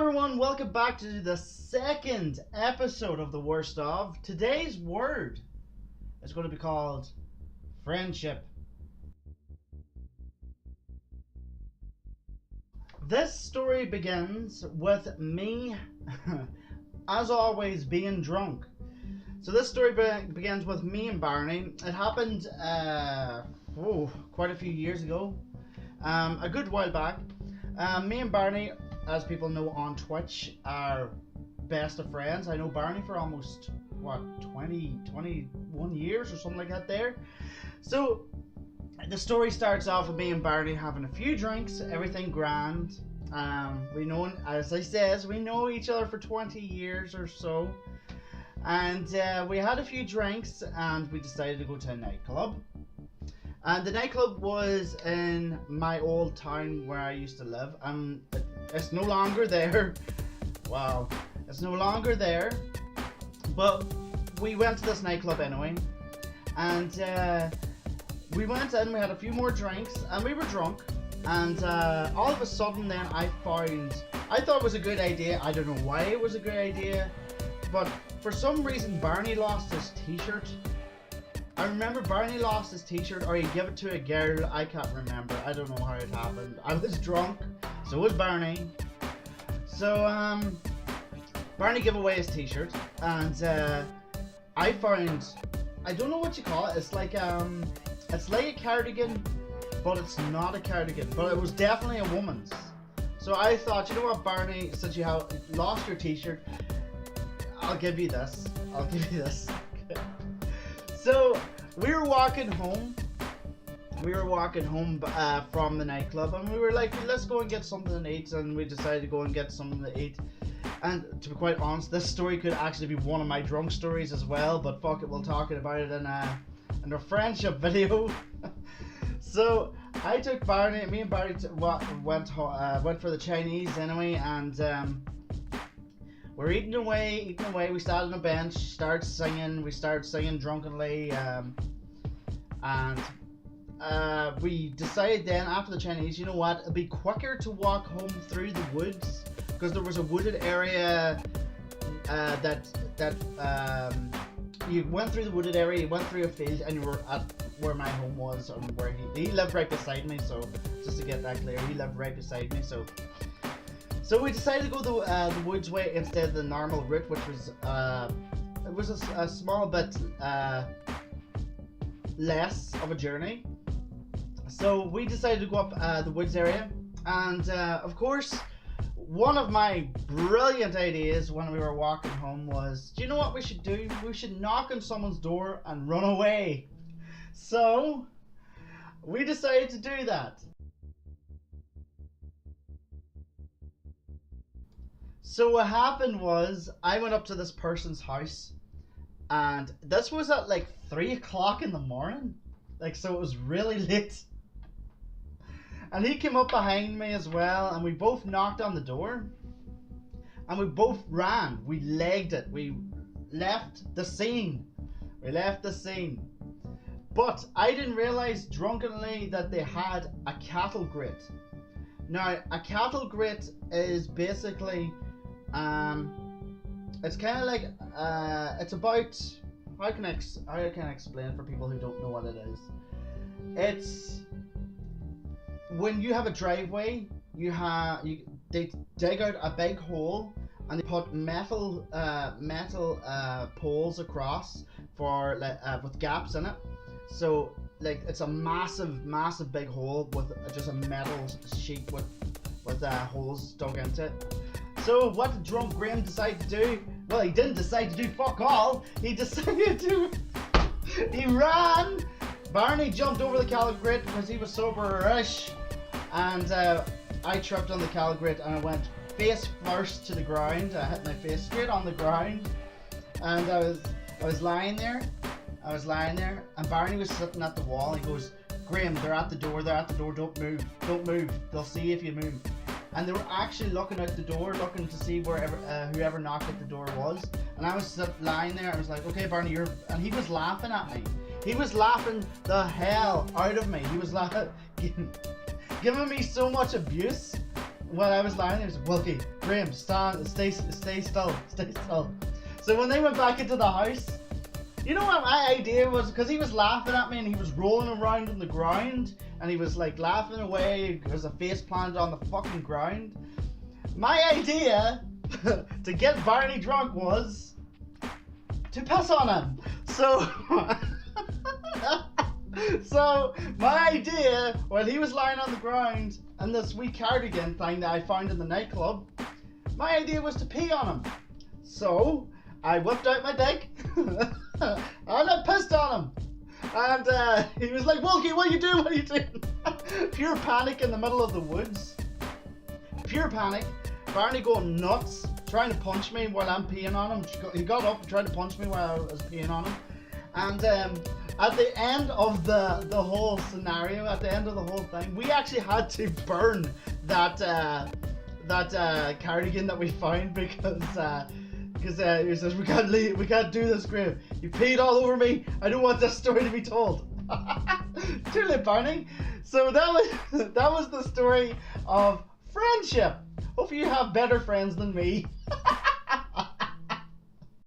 everyone, welcome back to the second episode of The Worst Of. Today's word is going to be called friendship. This story begins with me, as always, being drunk. So this story begins with me and Barney. It happened quite a few years ago, a good while back. Me and Barney, as people know on Twitch, are best of friends. I know Barney for almost 21 years or something like that there. So the story starts off with me and Barney having a few drinks, everything grand. We know, as I says, we know each other for 20 years or so. And we had a few drinks and we decided to go to a nightclub. And the nightclub was in my old town where I used to live. It's no longer there. Wow. It's no longer there. But we went to this nightclub anyway. And we went in, we had a few more drinks, and we were drunk. And all of a sudden then I thought it was a good idea. I don't know why it was a good idea. But for some reason Barney lost his t-shirt. I remember Barney lost his t-shirt, or he gave it to a girl. I can't remember. I don't know how it happened. I was drunk, so was Barney. So Barney gave away his t-shirt, and I found, I don't know what you call it. It's like a cardigan, but it's not a cardigan. But it was definitely a woman's. So I thought, you know what, Barney, since you have lost your t-shirt, I'll give you this. I'll give you this. So we were walking home. From the nightclub, and we were like, let's go and get something to eat. And we decided to go and get something to eat. And to be quite honest, this story could actually be one of my drunk stories as well. But fuck it, we'll talk about it in a friendship video. So I took Barney. Me and Barney went for the Chinese anyway, and we're eating away. We sat on a bench, started singing. We started singing drunkenly, and we decided then after the Chinese, you know what? It'd be quicker to walk home through the woods, because there was a wooded area that you went through the wooded area. You went through a field, and you were at where my home was, and where he lived right beside me. So just to get that clear, he lived right beside me. So we decided to go the woods way instead of the normal route, which was it was a small bit less of a journey. So we decided to go up the woods area, and of course, one of my brilliant ideas when we were walking home was, do you know what we should do? We should knock on someone's door and run away. So we decided to do that. So what happened was, I went up to this person's house, and this was at like 3 o'clock in the morning. Like, so it was really late. And he came up behind me as well, and we both knocked on the door. And we both ran. We legged it. We left the scene. But I didn't realize drunkenly that they had a cattle grate. Now, a cattle grate is basically, it's kind of like, it's about, how can I explain for people who don't know what it is? It's when you have a driveway, they dig out a big hole, and they put metal poles across for with gaps in it. So like it's a massive big hole with just a metal sheet with holes dug into it. So what did drunk Graham decide to do? Well, he didn't decide to do fuck all. He ran. Barney jumped over the cattle grate because he was sober-ish, and I tripped on the cattle grate, and I went face first to the ground. I hit my face straight on the ground, and I was lying there, and Barney was sitting at the wall. He goes, Graham, they're at the door, don't move, they'll see if you move. And they were actually looking out the door, looking to see whoever knocked at the door was. And I was lying there, I was like, okay Barney, and he was laughing at me. He was laughing the hell out of me. He was laughing, giving me so much abuse. while I was lying there, he was like, Wilkie, Graham, stay still. So when they went back into the house, you know what my idea was? Because he was laughing at me and he was rolling around on the ground and he was like laughing away because a face planted on the fucking ground. My idea to get Barney drunk was to piss on him. So my idea, while he was lying on the ground and this wee cardigan thing that I found in the nightclub, my idea was to pee on him. So I whipped out my dick and I pissed on him. And he was like, Wilkie, what are you doing? What are you doing? Pure panic in the middle of the woods. Pure panic. Barney going nuts, trying to punch me while I'm peeing on him. He got up and tried to punch me while I was peeing on him. And at the end of the whole scenario, at the end of the whole thing, we actually had to burn that cardigan that we found because he says, we can't do this, Graham. You peed all over me. I don't want this story to be told. Too late, Barney. So that was the story of friendship. Hope you have better friends than me.